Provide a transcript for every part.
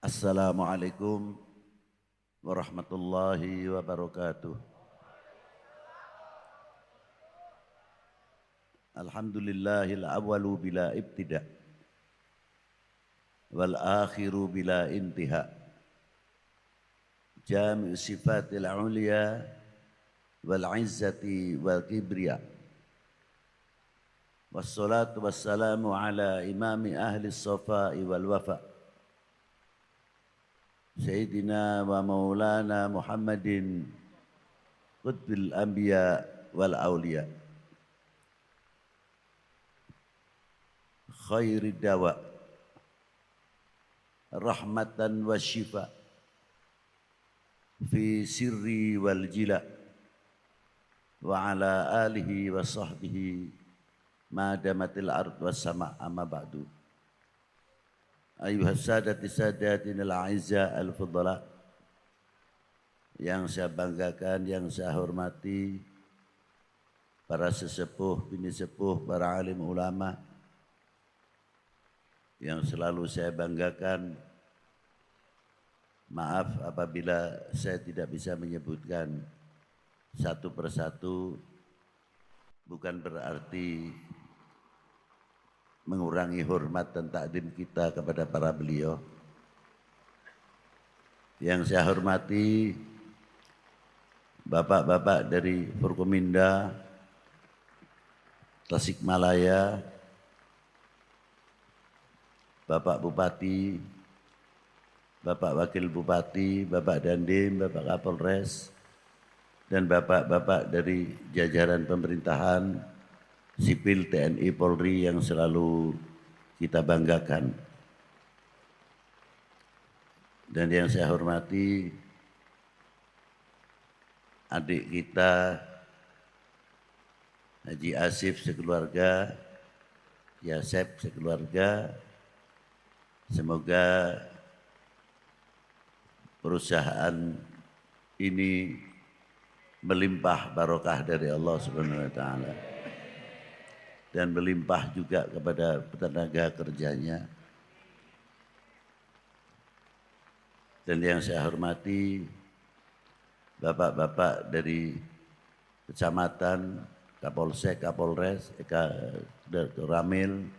Assalamualaikum warahmatullahi wabarakatuh. Alhamdulillahil awwalu bila ibtida wal akhiru bila intiha. Jami'u sifatil ulia wal izzati wal kibriya. Wassalatu wassalamu ala imami ahli safai wal wafa. Sayyidina wa maulana Muhammadin qutbil anbiya wal awliya. Khairid dawa rahmatan wa syifa fi sirri wal jila wa ala alihi wa sahbihi ma damatil ard was sama' amma ba'du. Ayuhas sadati sadatin al-a'izza al-fudala, yang saya banggakan, yang saya hormati, para sesepuh, bini sepuh, para alim ulama, yang selalu saya banggakan. Maaf apabila saya tidak bisa menyebutkan satu persatu, bukan berarti mengurangi hormat dan takdim kita kepada para beliau. Yang saya hormati bapak-bapak dari Forkominda, Tasikmalaya, Bapak Bupati, Bapak Wakil Bupati, Bapak Dandim, Bapak Kapolres, dan bapak-bapak dari jajaran pemerintahan, sipil, TNI, Polri yang selalu kita banggakan. Dan yang saya hormati adik kita Haji Asif sekeluarga, Yasep sekeluarga. Semoga perusahaan ini melimpah barokah dari Allah Subhanahu wa taala dan melimpah juga kepada tenaga kerjanya. Dan yang saya hormati bapak-bapak dari kecamatan, Kapolsek, Kapolres, Ramil,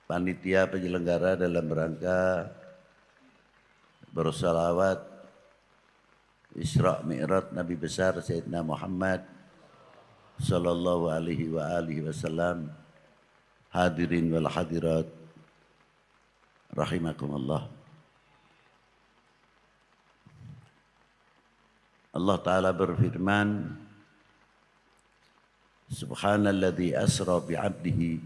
panitia penyelenggara dalam rangka bersolawat Isra Mi'raj Nabi besar Sayyidina Muhammad sallallahu alaihi wa alihi wasallam. Hadirin wal hadirat rahimakumullah. Allah Ta'ala berfirman, Subhanalladzi asra bi'abdihi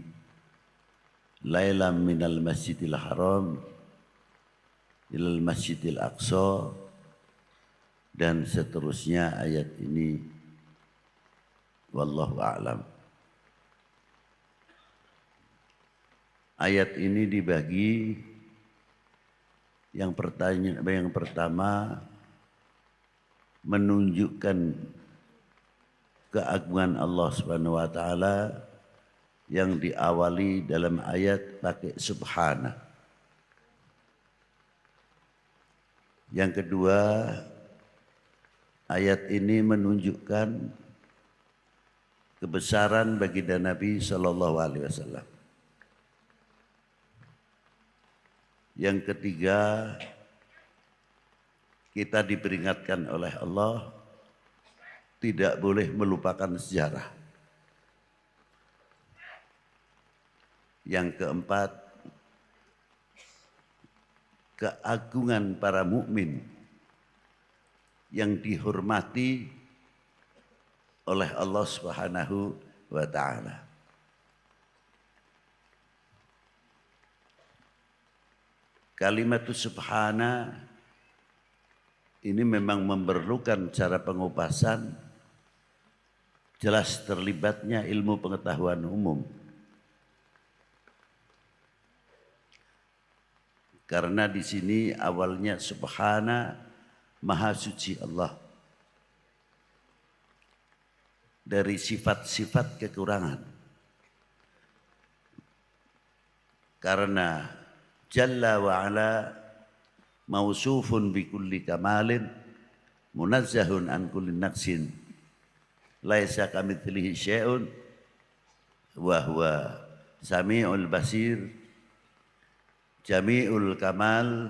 lailam minal masjidil haram ilal masjidil aqsa, dan seterusnya ayat ini. Wallahu a'lam. Ayat ini dibagi, yang pertama menunjukkan keagungan Allah Subhanahu wa taala yang diawali dalam ayat pakai subhana. Yang kedua, ayat ini menunjukkan kebesaran baginda Nabi sallallahu alaihi wasallam. Yang ketiga, kita diperingatkan oleh Allah tidak boleh melupakan sejarah. Yang keempat, keagungan para mukmin yang dihormati oleh Allah Subhanahu wa taala. Kalimat subhana ini memang memerlukan cara pengupasan, jelas terlibatnya ilmu pengetahuan umum. Karena di sini awalnya subhana, maha suci Allah dari sifat-sifat kekurangan. Karena jalla wa ala mausufun bi kulli kamalin munazzahun an kulli naqsin laisa kamitslihi syai'un wa huwa samiul basir jamiul kamal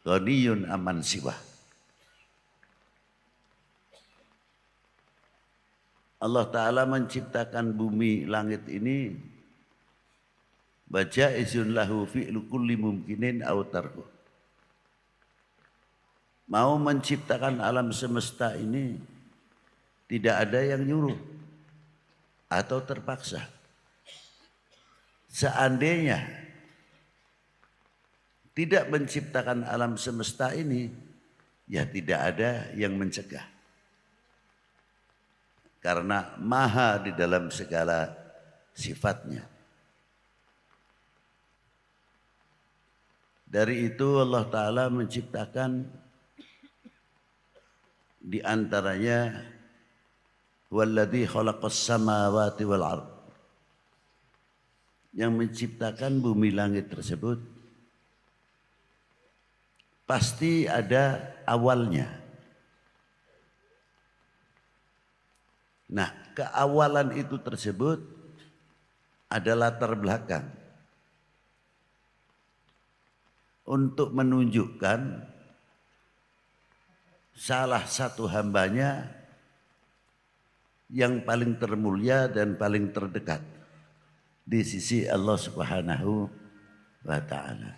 ghaniyun amman siwah. Allah Ta'ala menciptakan bumi langit ini baca izun lahu fi'lu kulli mumkinin aw tarku. Mau menciptakan alam semesta ini tidak ada yang nyuruh atau terpaksa. Seandainya tidak menciptakan alam semesta ini, ya tidak ada yang mencegah. Karena maha di dalam segala sifatnya. Dari itu Allah Ta'ala menciptakan di antaranya walladzi khalaqas samawati wal ard, yang menciptakan bumi langit tersebut pasti ada awalnya. Nah, keawalan itu tersebut ada latar belakang untuk menunjukkan salah satu hambanya yang paling termulia dan paling terdekat di sisi Allah Subhanahu wa Ta'ala.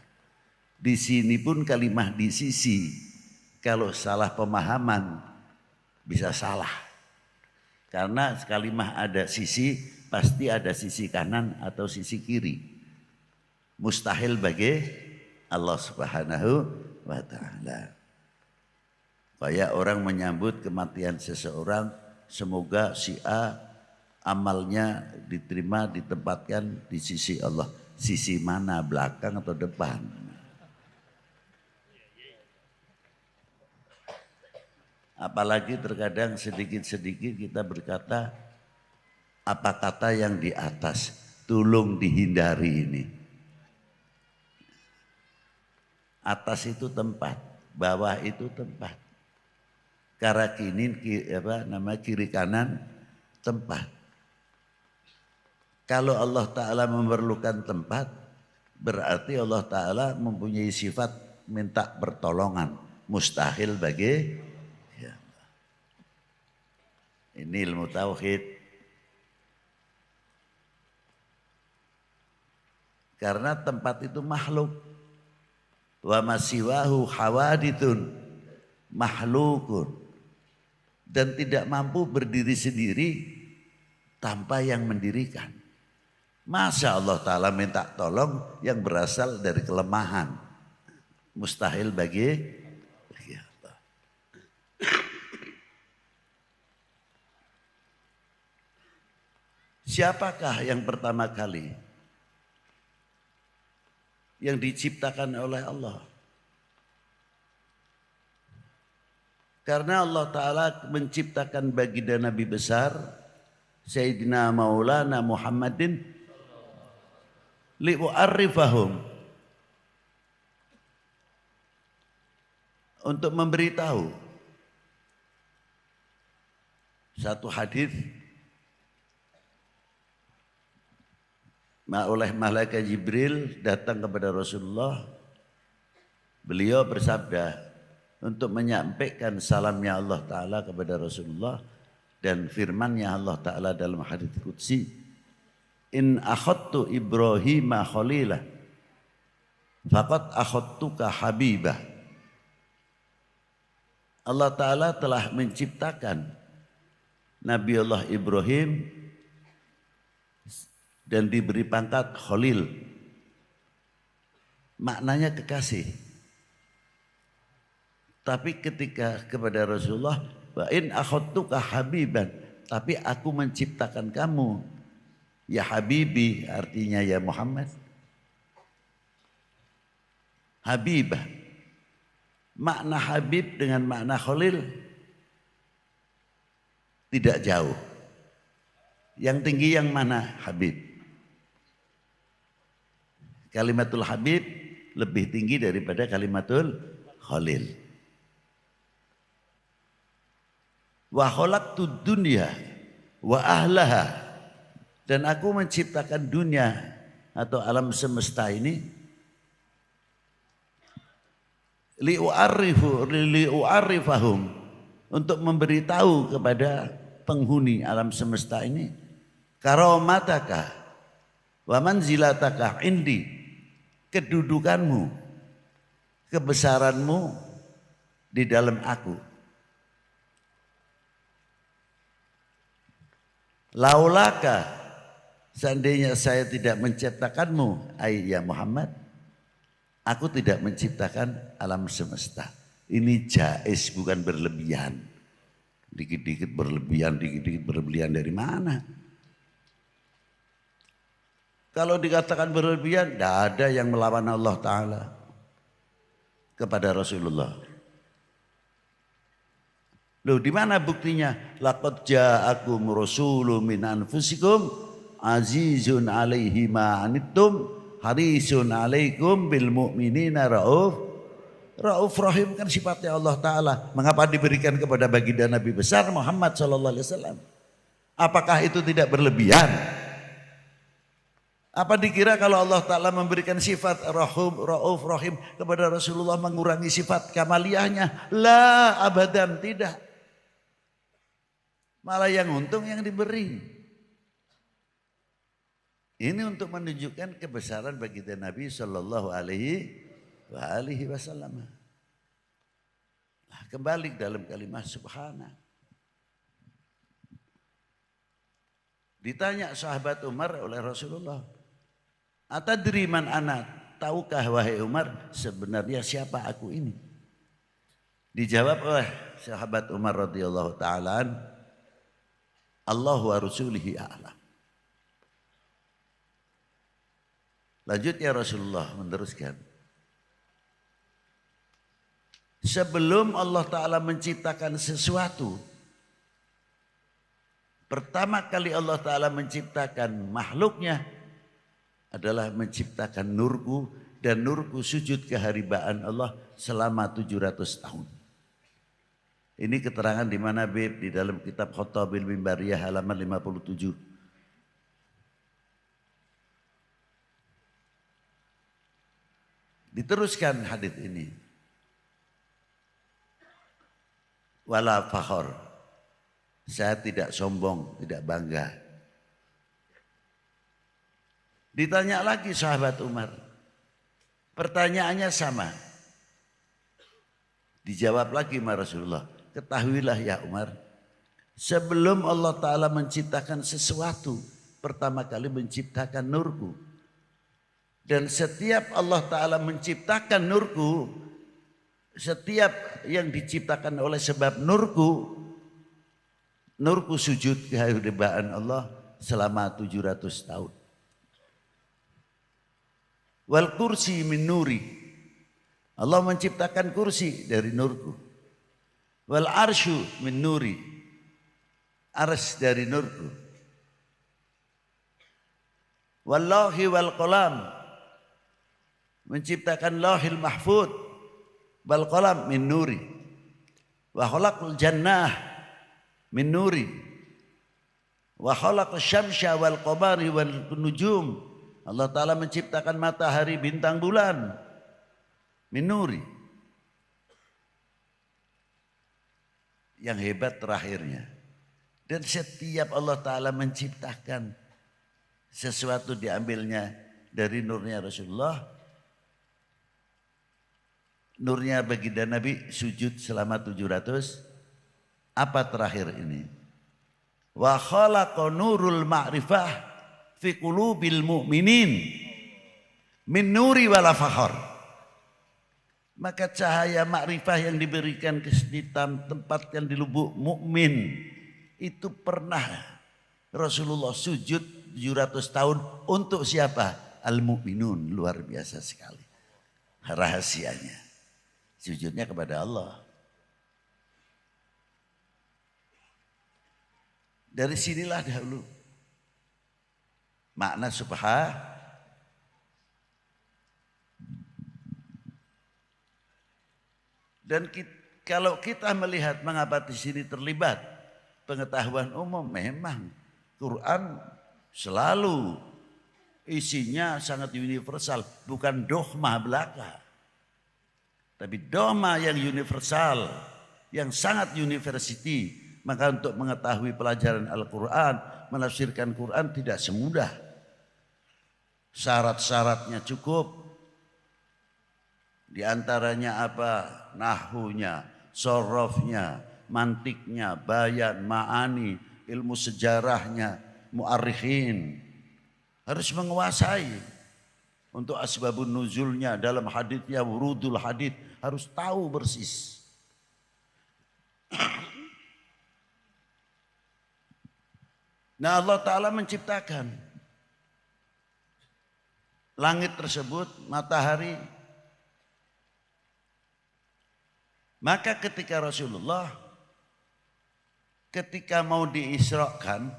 Di sini pun kalimah di sisi, kalau salah pemahaman bisa salah. Karena kalimah ada sisi, pasti ada sisi kanan atau sisi kiri. Mustahil bagi Allah Subhanahu wa Ta'ala. Kayak orang menyambut kematian seseorang, semoga si A amalnya diterima, ditempatkan di sisi Allah. Sisi mana, belakang atau depan? Apalagi terkadang sedikit-sedikit kita berkata, apa kata yang di atas, tolong dihindari ini. Atas itu tempat, bawah itu tempat. Kiri kanan tempat. Kalau Allah Ta'ala memerlukan tempat, berarti Allah Ta'ala mempunyai sifat minta pertolongan. Mustahil bagi ini ilmu tauhid. Karena tempat itu makhluk. Wa masiwahu hawadithun makhlukun. Dan tidak mampu berdiri sendiri tanpa yang mendirikan. Masa Allah Ta'ala minta tolong yang berasal dari kelemahan. Mustahil bagi Allah. Siapakah yang pertama kali yang diciptakan oleh Allah? Karena Allah Ta'ala menciptakan baginda Nabi besar Sayyidina Maulana Muhammadin li'u'arrifahum, untuk memberitahu satu hadis oleh malaikat Jibril datang kepada Rasulullah. Beliau bersabda untuk menyampaikan salamnya Allah Ta'ala kepada Rasulullah dan firmannya Allah Ta'ala dalam hadits qudsi, in akhadtu Ibrahima khalilah faqad akhadtuka habibah. Allah Ta'ala telah menciptakan Nabi Allah Ibrahim dan diberi pangkat khalil, maknanya kekasih. Tapi ketika kepada Rasulullah, wa in akhadtuka habiban, tapi aku menciptakan kamu ya habibi, artinya ya Muhammad. Habibah, makna habib dengan makna khalil tidak jauh. Yang tinggi yang mana? Habib. Kalimatul Habib lebih tinggi daripada kalimatul Khalil. Wa khalaqtud dunya wa ahlaha, dan aku menciptakan dunia atau alam semesta ini li'u'arrifahum, untuk memberitahu kepada penghuni alam semesta ini karamataka wa manzilataka indi, kedudukanmu, kebesaranmu di dalam aku. Laulaka, seandainya saya tidak menciptakanmu, ya Muhammad, aku tidak menciptakan alam semesta. Ini jaiz, bukan berlebihan. Dikit-dikit berlebihan, dikit-dikit berlebihan dari mana? Kalau dikatakan berlebihan, tidak ada yang melawan Allah Ta'ala kepada Rasulullah. Loh, di mana buktinya? Laqad ja'akum rasulun min anfusikum azizun 'alaihi ma 'anittum harisun 'alaikum bil mu'minina rauf rahim, kan sifatnya Allah Ta'ala. Mengapa diberikan kepada baginda Nabi besar Muhammad sallallahu alaihi wasallam? Apakah itu tidak berlebihan? Apa dikira kalau Allah Ta'ala memberikan sifat rauf rahim kepada Rasulullah mengurangi sifat kamaliyahnya? La, abadan, tidak. Malah yang untung yang diberi. Ini untuk menunjukkan kebesaran baginda Nabi sallallahu alaihi wasallam. Nah, kembali dalam kalimat subhana. Ditanya sahabat Umar oleh Rasulullah, atadri man ana, tahukah wahai Umar sebenarnya siapa aku ini? Dijawab oleh sahabat Umar radhiyallahu ta'ala, Allah wa rasulihi a'lam. Lanjutnya Rasulullah meneruskan, sebelum Allah Ta'ala menciptakan sesuatu, pertama kali Allah Ta'ala menciptakan makhluknya adalah menciptakan nurku, dan nurku sujud keharibaan Allah selama 700 tahun. Ini keterangan di mana, Bib? Di dalam kitab Khotabil Mimbariyah halaman 57. Diteruskan hadis ini. Wala fakhor. Saya tidak sombong, tidak bangga. Ditanya lagi sahabat Umar. Pertanyaannya sama. Dijawab lagi sama Rasulullah. Ketahuilah ya Umar, sebelum Allah Ta'ala menciptakan sesuatu, pertama kali menciptakan nurku. Dan setiap Allah Ta'ala menciptakan nurku, setiap yang diciptakan oleh sebab nurku, nurku sujud kehadiran Allah selama 700 tahun. Wal kursi min nuri, Allah menciptakan kursi dari nurku. Wal arsyu min nuri, ars dari nurku. Wallahi wal qalam, menciptakan lauhil mahfud, wal qalam min nuri. Wa khalaqal jannah min nuri. Wa khalaqal syamsa wal qamari wal nujum, Allah Ta'ala menciptakan matahari, bintang, bulan min nuri. Yang hebat terakhirnya, dan setiap Allah Ta'ala menciptakan sesuatu diambilnya dari nurnya Rasulullah. Nurnya baginda Nabi sujud selama 700. Apa terakhir ini? Wa khalaqa nurul ma'rifah fi qulubil mu'minin min nuri wala fakhar. Maka cahaya makrifah yang diberikan ke tempatkan di lubuk mukmin itu pernah Rasulullah sujud 700 tahun untuk siapa? Al-mu'minun. Luar biasa sekali rahasianya. Sujudnya kepada Allah. Dari sinilah dahulu makna Dan kalau kita melihat mengapa di sini terlibat pengetahuan umum, memang Quran selalu isinya sangat universal, bukan dogma belaka. Tapi dogma yang universal, yang sangat university. Maka untuk mengetahui pelajaran Al-Quran, menafsirkan Quran tidak semudah. Syarat-syaratnya cukup. Di antaranya apa? Nahwunya, sorofnya, mantiknya, bayan, ma'ani, ilmu sejarahnya, mu'arikhin. Harus menguasai. Untuk asbabun nuzulnya dalam haditsnya, wurudul hadits, harus tahu persis. Nah, Allah Ta'ala menciptakan langit tersebut, matahari. Maka ketika Rasulullah ketika mau diisrakan,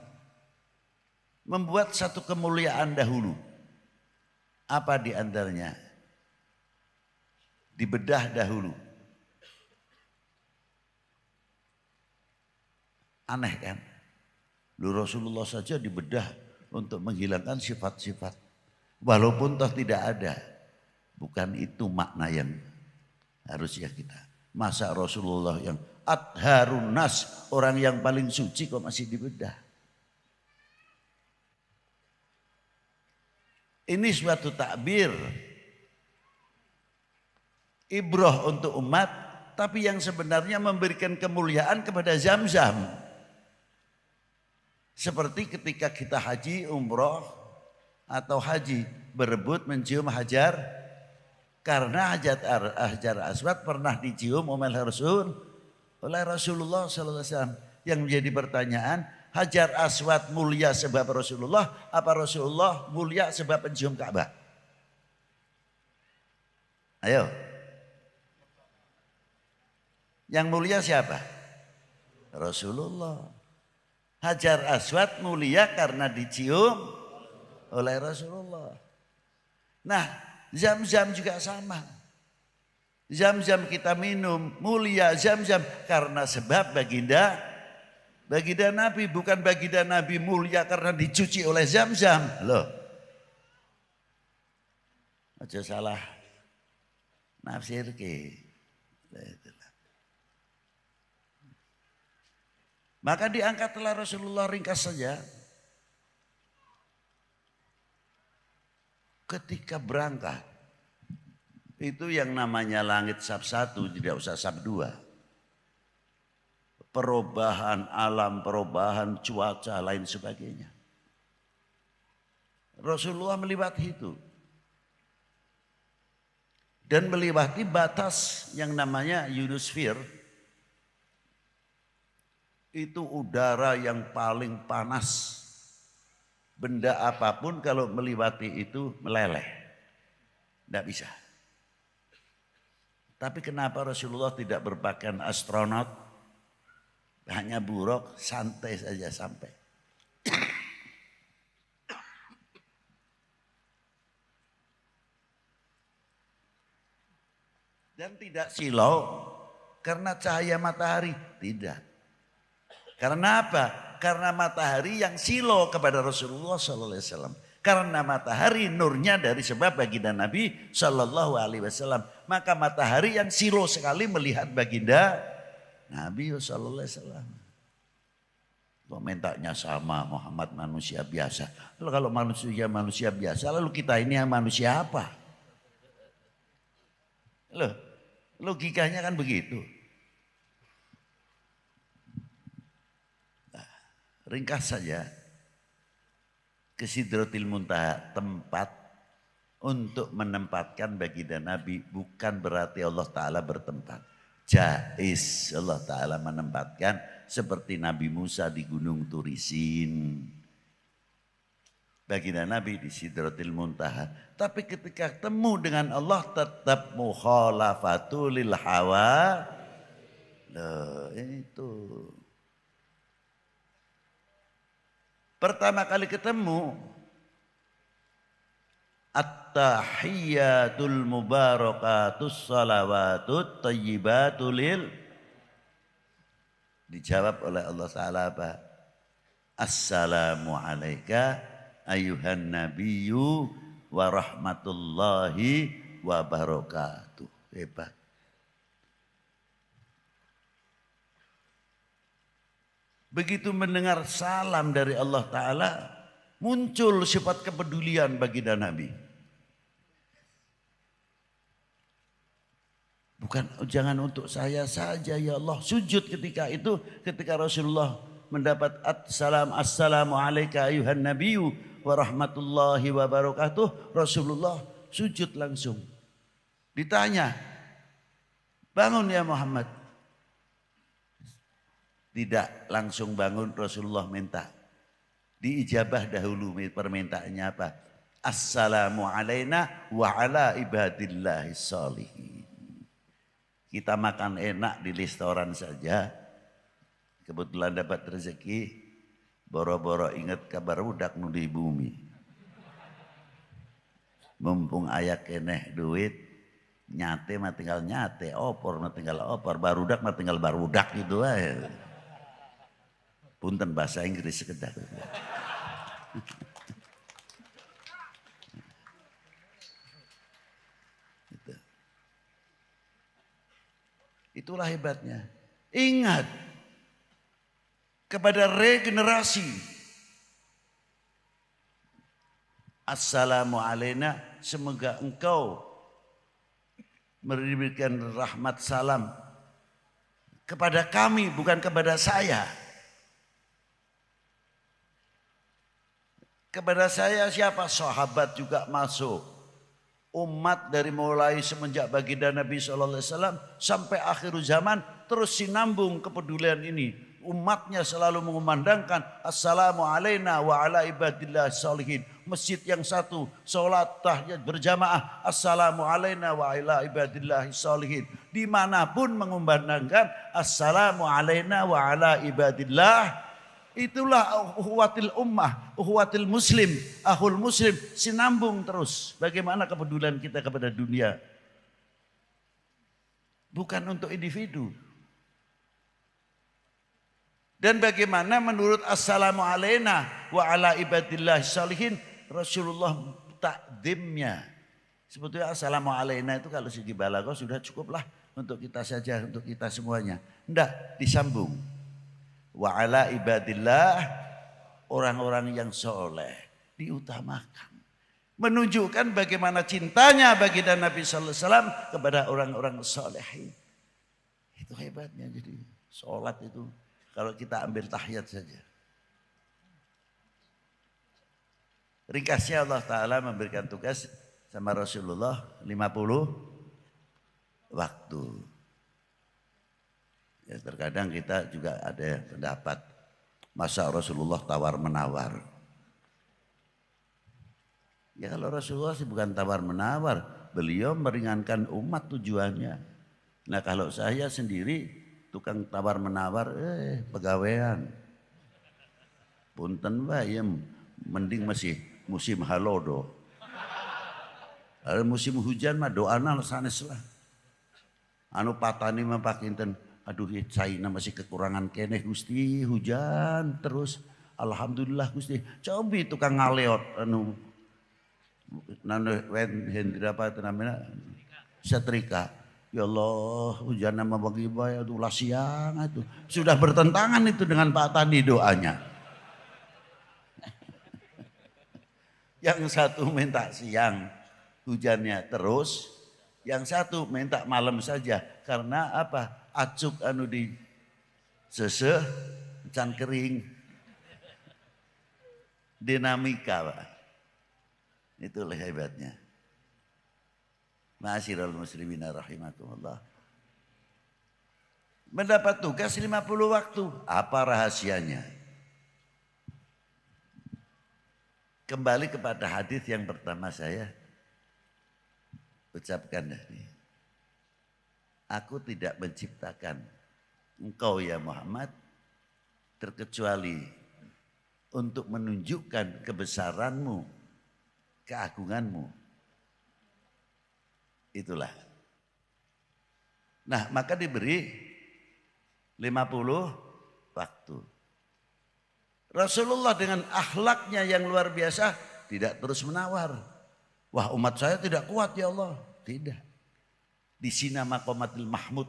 membuat satu kemuliaan dahulu. Apa di antaranya? Dibedah dahulu. Aneh kan? Rasulullah saja dibedah untuk menghilangkan sifat-sifat. Walaupun toh tidak ada. Bukan itu makna yang harusnya kita. Masa Rasulullah yang atharun nas, orang yang paling suci kok masih dibedah. Ini suatu takbir. Ibrah untuk umat, tapi yang sebenarnya memberikan kemuliaan kepada Zam-Zam. Seperti ketika kita haji, umroh, atau haji berebut mencium hajar. Karena hajar aswad pernah dicium oleh Rasulullah SAW. Yang menjadi pertanyaan, hajar aswad mulia sebab Rasulullah, apa Rasulullah mulia sebab pencium Ka'bah? Ayo. Yang mulia siapa? Rasulullah. Hajar aswad mulia karena dicium oleh Rasulullah. Nah, Zam-Zam juga sama. Zam-Zam kita minum, mulia Zam-Zam karena sebab baginda Nabi, bukan baginda Nabi mulia karena dicuci oleh Zam-Zam. Loh. Aja salah nafsir ke. Maka diangkatlah Rasulullah, ringkas saja. Ketika berangkat, itu yang namanya langit sab 1, tidak usah sab 2. Perubahan alam, perubahan cuaca, lain sebagainya. Rasulullah melewati itu. Dan melewati batas yang namanya ionosfer. Itu udara yang paling panas. Benda apapun kalau melewati itu meleleh. Tidak bisa. Tapi kenapa Rasulullah tidak berpakaian astronot? Hanya buruk, santai saja sampai. Dan tidak silau karena cahaya matahari. Tidak. Karena apa? Karena matahari yang silau kepada Rasulullah SAW. Karena matahari nurnya dari sebab baginda Nabi SAW. Maka matahari yang silau sekali melihat baginda Nabi SAW. Komentarnya sama, Muhammad manusia biasa. Lalu kalau manusia biasa, lalu kita ini yang manusia apa? Loh, logikanya kan begitu. Ringkas saja, ke Sidratil Muntaha, tempat untuk menempatkan baginda Nabi, bukan berarti Allah Ta'ala bertempat. Jais Allah Ta'ala menempatkan seperti Nabi Musa di Gunung Turisin. Baginda Nabi di Sidratil Muntaha. Tapi ketika temu dengan Allah tetap mukhalafatul lil hawa. Loh, itu. Pertama kali ketemu, At-tahiyyatul mubarakatus salawatut thayyibatul. Dijawab oleh Allah Ta'ala apa? Assalamu alayka ayuhan nabiyyu wa rahmatullahi wa barakatuh. Hebat. Begitu mendengar salam dari Allah Ta'ala, muncul sifat kepedulian baginda Nabi. Bukan, jangan untuk saya saja ya Allah. Sujud ketika itu, ketika Rasulullah mendapat assalamu alayka ayuhan nabiyyu wa rahmatullahi wa barakatuh. Rasulullah sujud langsung. Ditanya, bangun ya Muhammad. Tidak langsung bangun, Rasulullah minta. Diijabah dahulu permintaannya apa? Assalamu alayna wa ala ibadillahi sholihin. Kita makan enak di restoran saja. Kebetulan dapat rezeki. Boro-boro ingat kabar budak nu di bumi. Mumpung ayak keneh duit. Nyate mah tinggal nyate. Opor mah tinggal opor. Barudak mah tinggal barudak gitu aja. Punten bahasa Inggris sekedar. Itulah hebatnya. Ingat kepada regenerasi. Assalamu alayna, semoga engkau memberikan rahmat salam kepada kami, bukan kepada saya. Kepada saya siapa? Sahabat juga masuk. Umat dari mulai semenjak baginda Nabi SAW sampai akhir zaman terus sinambung kepedulian ini. Umatnya selalu mengumandangkan assalamu alayna wa ala ibadillah sholihin. Masjid yang satu, sholat tahiyat berjamaah, assalamu alayna wa ala ibadillah sholihin. Dimanapun mengumandangkan assalamu alayna wa ala ibadillah. Itulah uhuwatil ummah, uhuwatil muslim, ahul muslim, sinambung terus. Bagaimana kepedulian kita kepada dunia. Bukan untuk individu. Dan bagaimana menurut assalamu alayna wa ala ibadillah sholihin, Rasulullah takdimnya. Sebetulnya assalamu alayna itu kalau segi balaghah sudah cukuplah untuk kita saja, untuk kita semuanya. Enggak, disambung. Wa ala ibadillah, orang-orang yang soleh diutamakan. Menunjukkan bagaimana cintanya baginda Nabi sallallahu alaihi wasallam kepada orang-orang soleh. Itu hebatnya. Jadi sholat itu kalau kita ambil tahiyat saja. Ringkasnya Allah Ta'ala memberikan tugas sama Rasulullah 50 waktu. Ya, terkadang kita juga ada pendapat masa Rasulullah tawar menawar. Ya kalau Rasulullah sih bukan tawar menawar, beliau meringankan umat tujuannya. Nah kalau saya sendiri tukang tawar menawar, pegawaian. Punten wae mending masih musim halodo. Kalau musim hujan mah doana sanes lah. Anu patani mah pakinten. Aduh China masih kekurangan keneh Gusti, hujan terus. Alhamdulillah Gusti. Cobi tukang ngaleot anu hendra apa itu namanya? Setrika. Ya Allah, hujan nama bagi bae aduh siang itu. Sudah bertentangan itu dengan Pak Tani doanya. Yang satu minta siang hujannya terus, yang satu minta malam saja. Karena apa? Acuk anu di seseh can kering. Dinamika, Pak. Itulah hebatnya. Ma'asyiral muslimin rahimakumullah. Mendapat tugas 50 waktu. Apa rahasianya? Kembali kepada hadis yang pertama saya ucapkan tadi. Aku tidak menciptakan engkau ya Muhammad terkecuali untuk menunjukkan kebesaranmu, keagunganmu Itulah. Nah, maka diberi 50 waktu. Rasulullah dengan akhlaknya yang luar biasa tidak terus menawar. Wah, umat saya tidak kuat ya Allah. Tidak. Di sina maqamatil mahmud.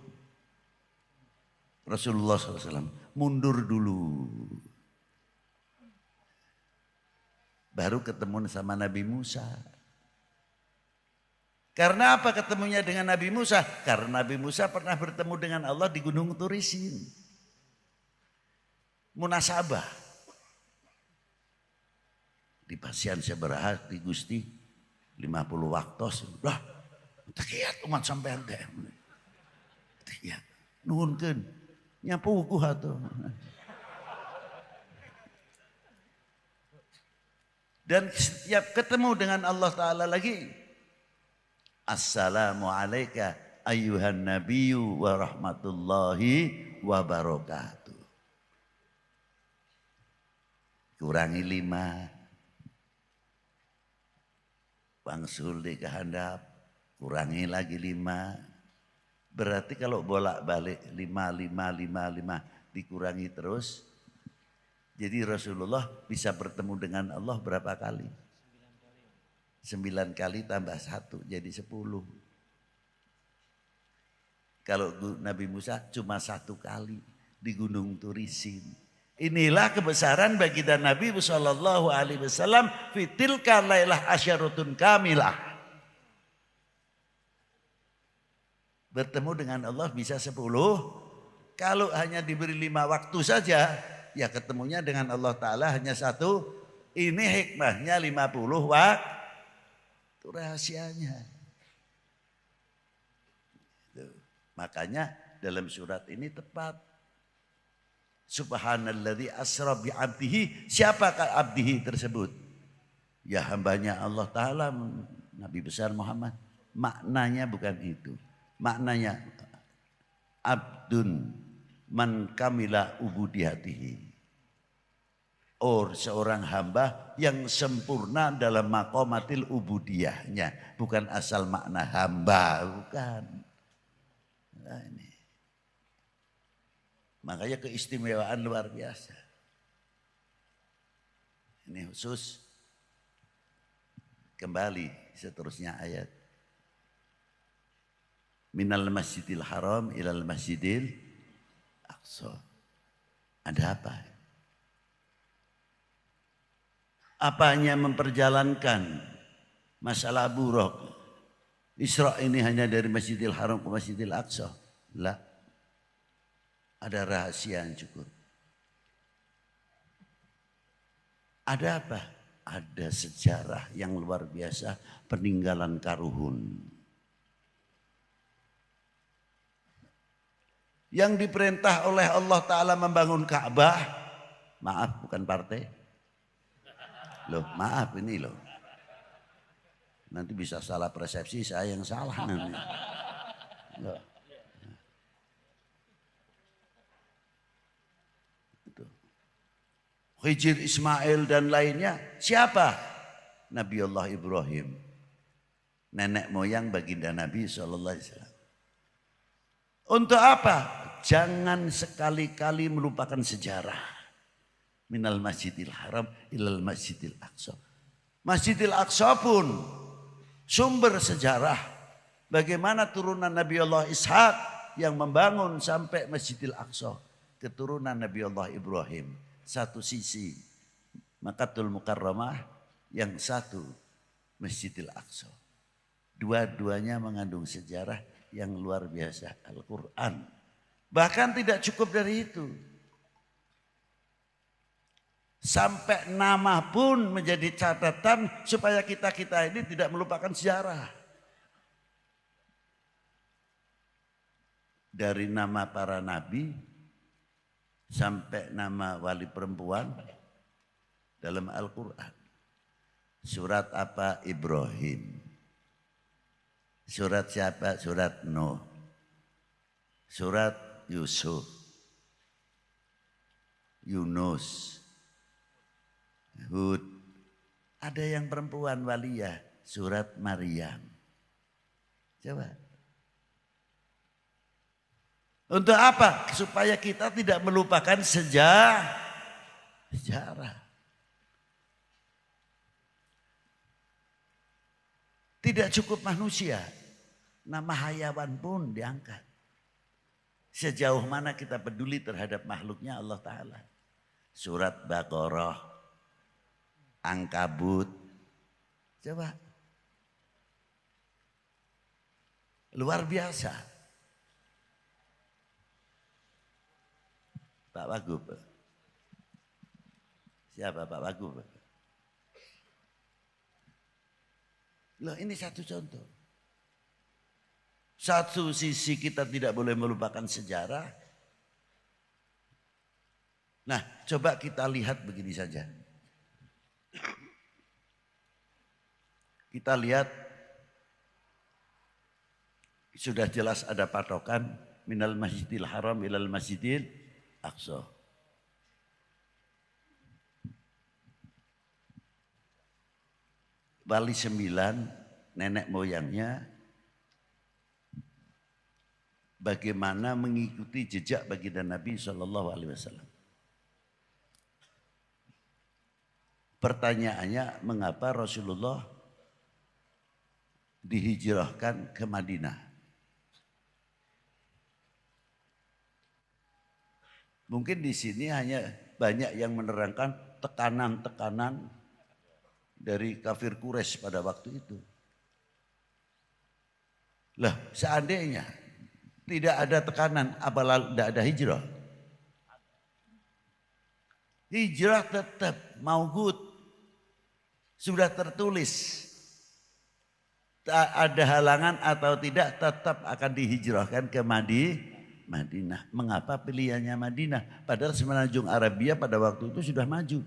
Rasulullah SAW mundur dulu. Baru ketemu sama Nabi Musa. Karena apa ketemunya dengan Nabi Musa? Karena Nabi Musa pernah bertemu dengan Allah di Gunung Turisin. Munasabah. Di pasian seberah di Gusti 50 waktu sudah tekiat umat sampean teh. Tekiat nuhunkeun nyapukuh atuh. Dan setiap ketemu dengan Allah Ta'ala lagi, Assalamu alayka ayyuhan nabiyyu wa rahmatullahi wa barakatuh. Kurangi 5. Bangsul di kehandap, kurangi lagi 5. Berarti kalau bolak-balik 5 dikurangi terus. Jadi Rasulullah bisa bertemu dengan Allah berapa kali? 9 kali tambah 1 jadi 10. Kalau Nabi Musa cuma 1 kali di Gunung Turisin. Inilah kebesaran baginda Nabi sallallahu alaihi wasallam fitilka lailah asyaratun kamilah. Bertemu dengan Allah bisa 10. Kalau hanya diberi 5 waktu saja, ya ketemunya dengan Allah Ta'ala hanya 1. Ini hikmahnya 50 waktu. Itu rahasianya. Makanya dalam surat ini tepat. Subhanalladzi asra bi abdihi. Siapakah abdihi tersebut? Ya hambanya Allah Ta'ala, Nabi besar Muhammad. Maknanya bukan itu. Maknanya abdun man kamila ubudiyatihi. Seorang hamba yang sempurna dalam maqamatil ubudiyahnya. Bukan asal makna hamba. Bukan. Nah, ini. Makanya keistimewaan luar biasa. Ini khusus. Kembali seterusnya ayat. Minal masjidil haram ilal masjidil aqsa. Ada apa? Apanya memperjalankan masalah buruk? Isra ini hanya dari Masjidil Haram ke Masjidil Aqsa? La. Ada rahasia yang cukup. Ada apa? Ada sejarah yang luar biasa peninggalan Karuhun. Yang diperintah oleh Allah Ta'ala membangun Ka'bah. Maaf bukan partai. Loh maaf ini loh. Nanti bisa salah persepsi saya yang salah nanti. Loh. Khidir Ismail dan lainnya. Siapa? Nabi Allah Ibrahim. Nenek moyang baginda Nabi SAW. Untuk apa? Jangan sekali-kali melupakan sejarah. Minal masjidil haram ilal masjidil aqsa. Masjidil Aqsa pun sumber sejarah. Bagaimana turunan Nabi Allah Ishak yang membangun sampai Masjidil Aqsa. Keturunan Nabi Allah Ibrahim. Satu sisi Makkatul Mukarramah, yang satu Masjidil Aqsa. Dua-duanya mengandung sejarah yang luar biasa. Al-Quran. Bahkan tidak cukup dari itu. Sampai nama pun menjadi catatan supaya kita-kita ini tidak melupakan sejarah. Dari nama para nabi sampai nama wali perempuan dalam Al-Quran. Surat apa? Ibrahim. Surat siapa? Surat Nuh. Surat Yusuf. Yunus. Hud. Ada yang perempuan waliyah. Surat Maryam. Coba. Untuk apa? Supaya kita tidak melupakan sejarah. Tidak cukup manusia, nama hayawan pun diangkat. Sejauh mana kita peduli terhadap makhluknya Allah Ta'ala. Surat Baqarah, Ankabut. Coba. Luar biasa. Pak Wagub. Siapa Pak Wagub? Loh, ini satu contoh. Satu sisi kita tidak boleh melupakan sejarah. Nah, coba kita lihat begini saja. Kita lihat sudah jelas ada patokan minal masjidil haram ilal masjidil aqsa. Wali 9 nenek moyangnya bagaimana mengikuti jejak baginda Nabi SAW. Pertanyaannya, mengapa Rasulullah dihijrahkan ke Madinah? Mungkin di sini hanya banyak yang menerangkan tekanan-tekanan dari kafir Quraisy pada waktu itu. Lah, seandainya tidak ada tekanan, apalagi tidak ada hijrah. Hijrah tetap mauqut. Sudah tertulis. Tak ada halangan atau tidak, tetap akan dihijrahkan ke Madinah. Mengapa pilihannya Madinah? Padahal semenanjung Arabia pada waktu itu sudah maju.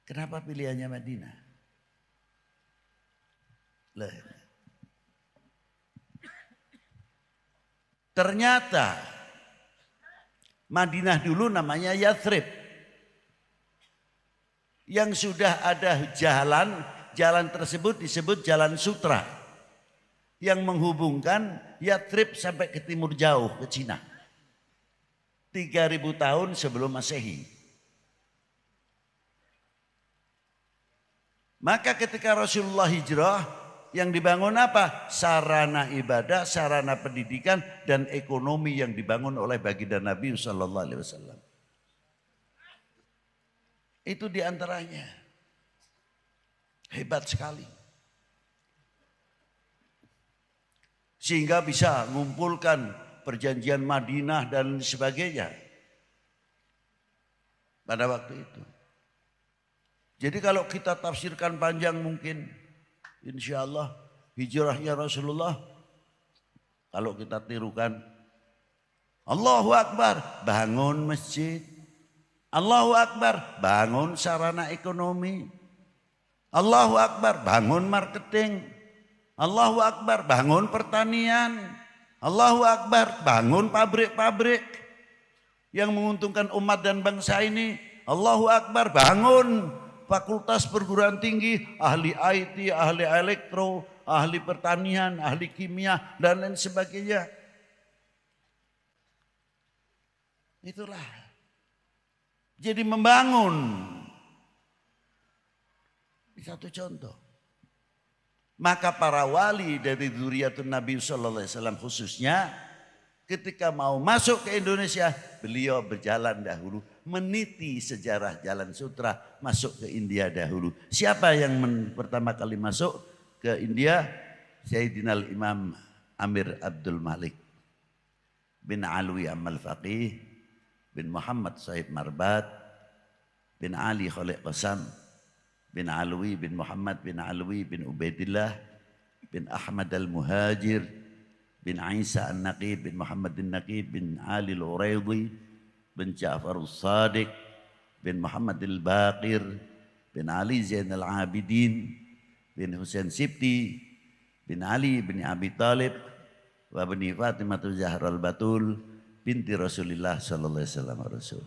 Kenapa pilihannya Madinah? Ternyata Madinah dulu namanya Yathrib. Yang sudah ada jalan tersebut disebut Jalan Sutra. Yang menghubungkan Yathrib sampai ke timur jauh, ke Cina. 3000 tahun sebelum Masehi. Maka ketika Rasulullah hijrah, yang dibangun apa? Sarana ibadah, sarana pendidikan, dan ekonomi yang dibangun oleh baginda Nabi SAW. Itu diantaranya. Hebat sekali. Sehingga bisa mengumpulkan perjanjian Madinah dan sebagainya. Pada waktu itu. Jadi kalau kita tafsirkan panjang mungkin insya Allah hijrahnya Rasulullah. Kalau kita tirukan Allahu Akbar, bangun masjid. Allahu Akbar, bangun sarana ekonomi. Allahu Akbar, bangun marketing. Allahu Akbar, bangun pertanian. Allahu Akbar, bangun pabrik-pabrik yang menguntungkan umat dan bangsa ini. Allahu Akbar, bangun fakultas perguruan tinggi, ahli IT, ahli elektro, ahli pertanian, ahli kimia, dan lain sebagainya. Itulah. Jadi membangun. Satu contoh. Maka para wali dari dzurriyyatun Nabi SAW khususnya ketika mau masuk ke Indonesia, beliau berjalan dahulu, meniti sejarah Jalan Sutra, masuk ke India dahulu. Siapa yang pertama kali masuk ke India? Sayyidina Imam Amir Abdul Malik bin Alwi Amal Faqih bin Muhammad Sahib Marbat bin Ali Khalid Qasam bin Alwi bin Muhammad bin Alwi bin Ubaidillah bin Ahmad Al-Muhajir bin Isa An-Naqib bin Muhammad An-Naqib bin Ali Al-Uraidi bin Ja'far Al-Sadiq bin Muhammad Al-Baqir bin Ali Zain Al-Abidin bin Husain Sibti bin Ali bin Abi Talib wa bin Fatimah Zahra Al-Batul binti Rasulullah sallallahu alaihi wasallam Rasul.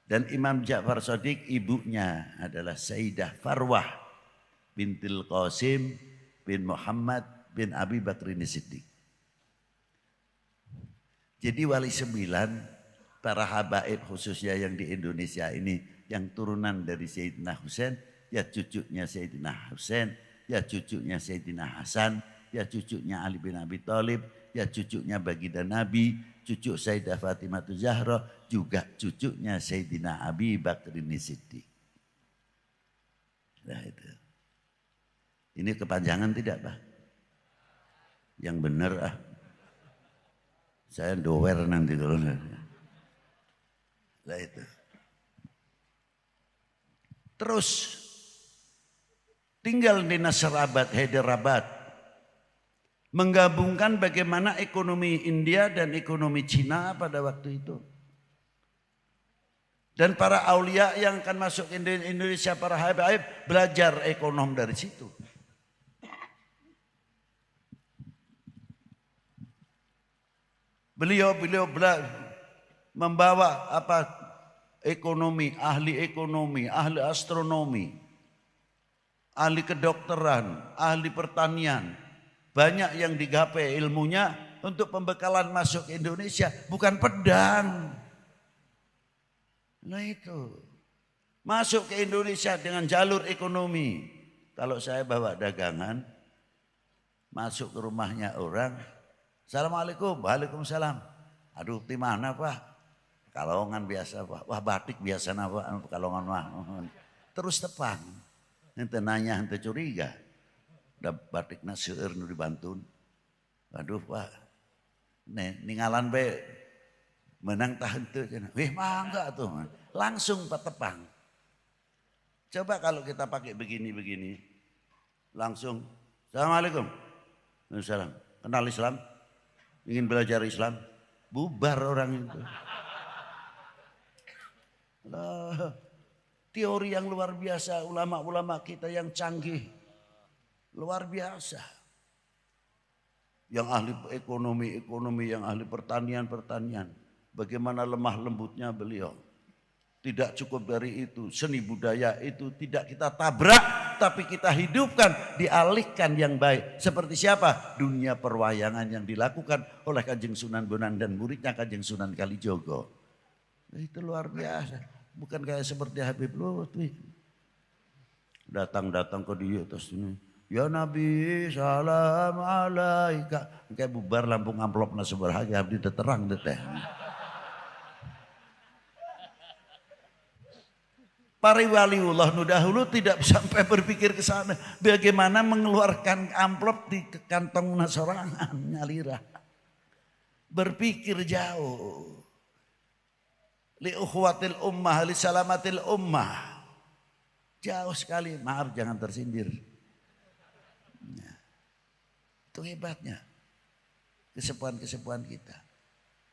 Dan Imam Ja'far Shadiq ibunya adalah Sayyidah Farwah bintil Qasim bin Muhammad bin Abi Bakrin Siddiq. Jadi wali 9 para habaib khususnya yang di Indonesia ini yang turunan dari Sayyidina Husain, ya cucunya Sayyidina Husain, ya cucunya Sayyidina Hasan, ya cucunya Ali bin Abi Thalib, ya cucunya baginda Nabi, cucu Sayyidah Fatimah Zahra, juga cucunya Sayyidina Abi Bakrin Siddiq. Nah itu. Ini kepanjangan tidak Pak? Yang benar ah. Saya dower nanti kalau nah itu. Terus tinggal di Nasrabad, Hyderabad, menggabungkan bagaimana ekonomi India dan ekonomi Cina pada waktu itu. Dan para aulia yang akan masuk ke Indonesia, para habaib, belajar ekonom dari situ. Beliau membawa ekonomi, ahli astronomi, ahli kedokteran, ahli pertanian. Banyak yang digapai ilmunya untuk pembekalan masuk Indonesia, bukan pedang. Nah itu, masuk ke Indonesia dengan jalur ekonomi. Kalau saya bawa dagangan, masuk ke rumahnya orang, Assalamualaikum, waalaikumsalam. Aduh, di mana Pak? Kalongan biasa Pak. Wah batik biasa Pak, kalongan mah. Terus tepang. Ente nanya, ente curiga. Udah batiknya seueur nu dibantun. Aduh Pak, ningalan be menang tahan tuh. Wih mangga tuh. Langsung Pak tepang. Coba kalau kita pakai begini-begini. Langsung, Assalamualaikum. Waalaikumsalam. Kenal Islam? Ingin belajar Islam, bubar orang itu. Teori yang luar biasa, ulama-ulama kita yang canggih, luar biasa. Yang ahli ekonomi, yang ahli pertanian. Bagaimana lemah lembutnya beliau. Tidak cukup dari itu, seni budaya itu tidak kita tabrak, tapi kita hidupkan, dialihkan yang baik. Seperti siapa? Dunia perwayangan yang dilakukan oleh Kanjeng Sunan Bonang dan muridnya Kanjeng Sunan Kalijogo. Itu luar biasa. Bukan kayak seperti Habib Lutfi. Datang ke dia terus ini. Ya Nabi salam alaika. Kayak bubar Lampung amplopna seberhaga abdi terang teh. Para waliullah nu dahulu tidak sampai berpikir ke sana. Bagaimana mengeluarkan amplop di kantong sorangan nyalira. Berpikir jauh. Li ukhwatil ummah, li salamatil ummah. Jauh sekali, maaf jangan tersindir. Nah, itu hebatnya. Kesepuan-kesepuan kita.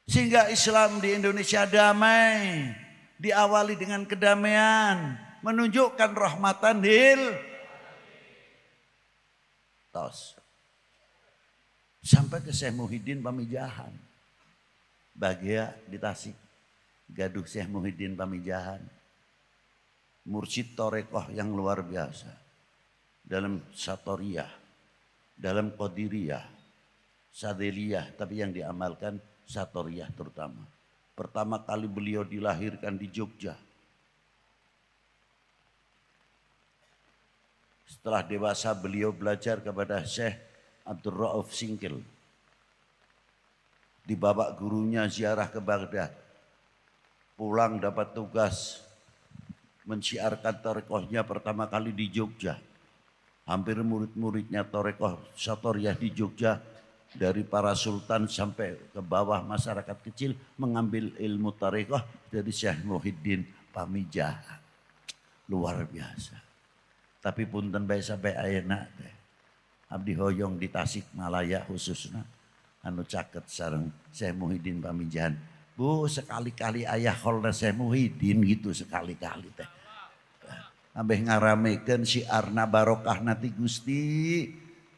Sehingga Islam di Indonesia damai. Diawali dengan kedamaian, menunjukkan rahmatan tos. Sampai ke Syekh Muhyiddin Pamijahan. Bagia di Tasik. Gaduh Syekh Muhyiddin Pamijahan. Mursyid Torekoh yang luar biasa. Dalam Satoriyah, dalam Qadiriyah, Sadeliyah, tapi yang diamalkan Satoriyah terutama. Pertama kali beliau dilahirkan di Jogja. Setelah dewasa beliau belajar kepada Syekh Abdul Rauf Singkil. Dibawa gurunya ziarah ke Baghdad. Pulang dapat tugas menciarkan tarekohnya pertama kali di Jogja. Hampir murid-muridnya tarekoh Satoriyah di Jogja. Dari para sultan sampai ke bawah masyarakat kecil mengambil ilmu tarekoh dari Syekh Muhyiddin Pamijahan. Luar biasa. Tapi punten bae sampai ayeuna teh. Abdi hoyong di Tasikmalaya khususnya anu caket sareng Syekh Muhyiddin Pamijahan. Bu sekali-kali ayah holna Syekh Muhyiddin gitu sekali-kali teh. Ambeh ngaramekeun syiarna barokahna ti Gusti.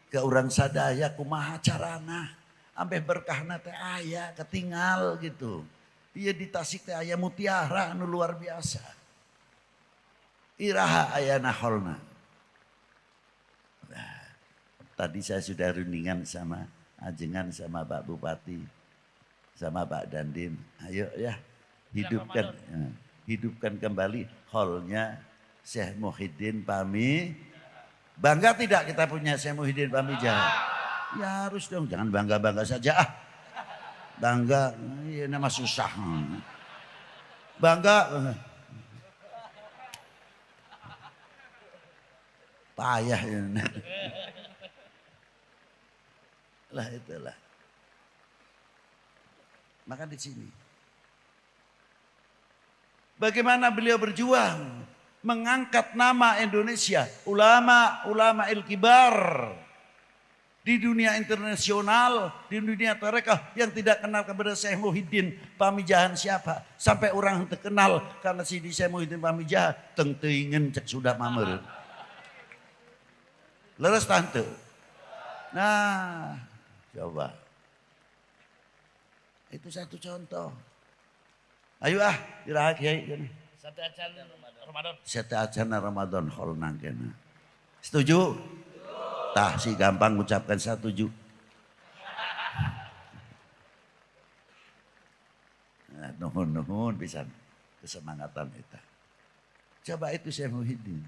Ke urang sadaya kumaha carana ambeh berkahna teh aya ketinggal gitu. Ieu di Tasik teh aya mutiara anu luar biasa. Iraha aya naholna. Nah, Tadi saya sudah rundingan sama ajengan sama Pak Bupati, sama Pak Dandim. Ayo ya, hidupkan kembali hallnya Syekh Muhyiddin Pami. Bangga tidak kita punya Syekh Muhyiddin Pami Jahat? Ya harus dong, jangan bangga-bangga saja. Bangga, ini nama susah. Bangga. Payah ini. Lah itulah. Maka di sini. Bagaimana beliau berjuang mengangkat nama Indonesia, ulama il-kibar di dunia internasional, di dunia tarekah yang tidak kenal kepada Syekh Muhyiddin Pamijahan siapa, sampai orang terkenal karena si Syekh Muhyiddin Pamijahan tengtingen cek sudah mamer. Leres tante. Nah, coba. Itu satu contoh. Ayo dirahat kiai gini. Satu acan Ramadan. Satu acan Ramadan hol nang kena. Setuju? Tah si gampang mengucapkan setuju. Nah, nuhun bisa kesemangatan kita. Coba itu Syekh Muhyiddin.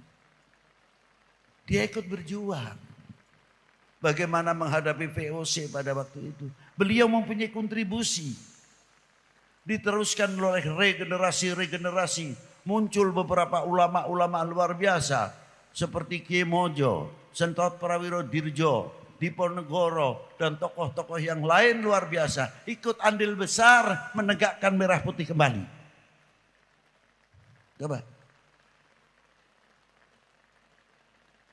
Dia ikut berjuang. Bagaimana menghadapi VOC pada waktu itu. Beliau mempunyai kontribusi. Diteruskan oleh regenerasi. Muncul beberapa ulama-ulama luar biasa. Seperti Kiai Mojo, Sentot Prawiro Dirjo, Diponegoro, dan tokoh-tokoh yang lain luar biasa. Ikut andil besar menegakkan merah putih kembali. Coba.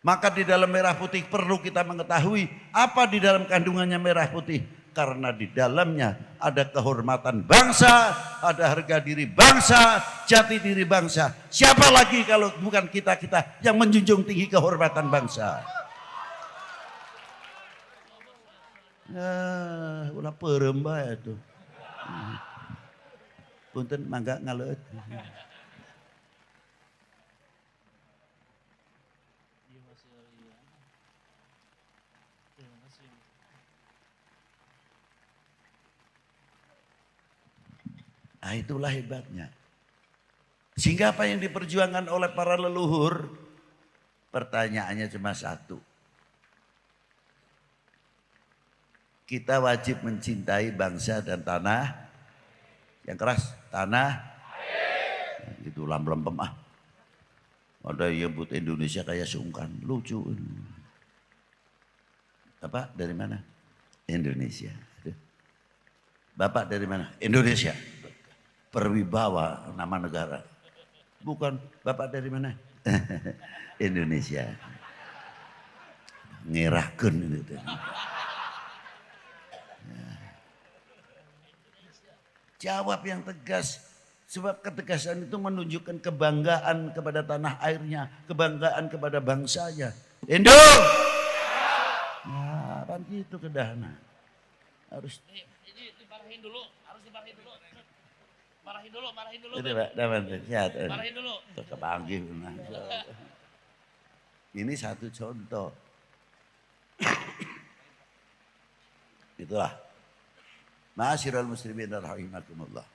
Maka di dalam merah putih perlu kita mengetahui apa di dalam kandungannya merah putih. Karena di dalamnya ada kehormatan bangsa, ada harga diri bangsa, jati diri bangsa. Siapa lagi kalau bukan kita-kita yang menjunjung tinggi kehormatan bangsa. Ulah perem bae tuh. Punten mangga ngaleut. Nah, itulah hebatnya. Sehingga apa yang diperjuangkan oleh para leluhur, pertanyaannya cuma satu. Kita wajib mencintai bangsa dan tanah. Yang keras, tanah. Itu lempem ah. Ada yang buat Indonesia kayak sungkan, lucu. Apa? Dari mana? Indonesia. Bapak dari mana? Indonesia. Perwibawa nama negara. Bukan, Bapak dari mana? Indonesia. Ngerahkan itu. Jawab yang tegas. Sebab ketegasan itu menunjukkan kebanggaan kepada tanah airnya. Kebanggaan kepada bangsanya. Indo! Nah, kan gitu kedahana. Harus. Ini diparahin dulu. Harus diparahin dulu. Marahin dulu. Itu Pak, dapat sehat. Marahin dulu. Kepanggih. Ini satu contoh. Itulah. Ma'asyiral muslimin rahimakumullah.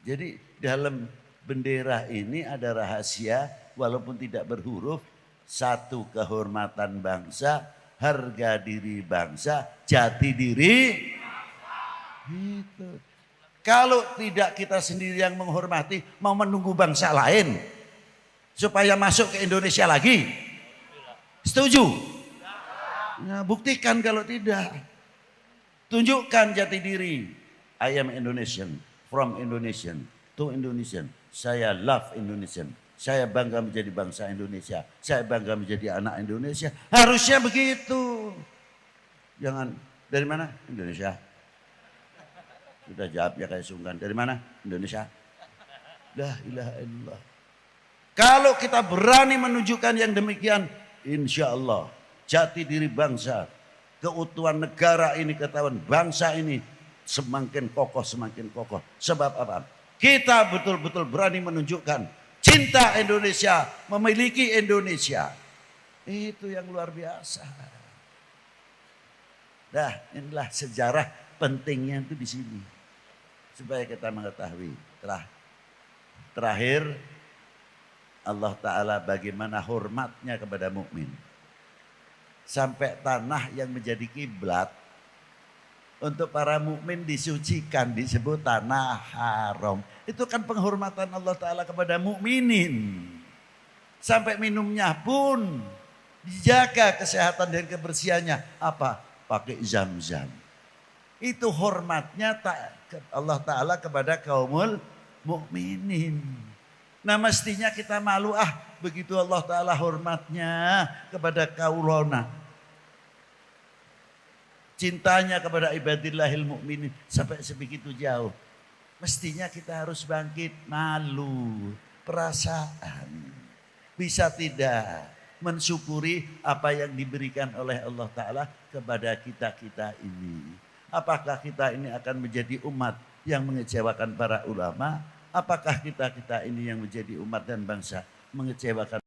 Jadi dalam bendera ini ada rahasia walaupun tidak berhuruf. Satu, kehormatan bangsa, harga diri bangsa, jati diri. Gitu. Kalau tidak kita sendiri yang menghormati, mau menunggu bangsa lain supaya masuk ke Indonesia lagi. Setuju? Nah, buktikan kalau tidak. Tunjukkan jati diri. I am Indonesian, from Indonesian, to Indonesian. Saya love Indonesian. Saya bangga menjadi bangsa Indonesia. Saya bangga menjadi anak Indonesia. Harusnya begitu. Jangan, dari mana? Indonesia. Sudah jawab ya kayak sungkan. Dari mana? Indonesia. La ilaha illallah. Kalau kita berani menunjukkan yang demikian, insya Allah jati diri bangsa, keutuhan negara ini, ketahuan bangsa ini semakin kokoh, semakin kokoh. Sebab apa? Kita betul-betul berani menunjukkan cinta Indonesia, memiliki Indonesia. Itu yang luar biasa. Nah, inilah sejarah pentingnya itu di sini. Supaya kita mengetahui. Terakhir Allah Ta'ala bagaimana hormatnya kepada mukmin. Sampai tanah yang menjadi kiblat untuk para mukmin disucikan, disebut tanah haram. Itu kan penghormatan Allah Ta'ala kepada mukminin. Sampai minumnya pun dijaga kesehatan dan kebersihannya. Apa? Pakai zam-zam. Itu hormatnya Allah Ta'ala kepada kaumul mukminin. Nah mestinya kita malu begitu Allah Ta'ala hormatnya kepada kaulona. Cintanya kepada ibadillahil mu'minin sampai sebegitu jauh. Mestinya kita harus bangkit malu, perasaan. Bisa tidak mensyukuri apa yang diberikan oleh Allah Ta'ala kepada kita-kita ini. Apakah kita ini akan menjadi umat yang mengecewakan para ulama? Apakah kita-kita ini yang menjadi umat dan bangsa mengecewakan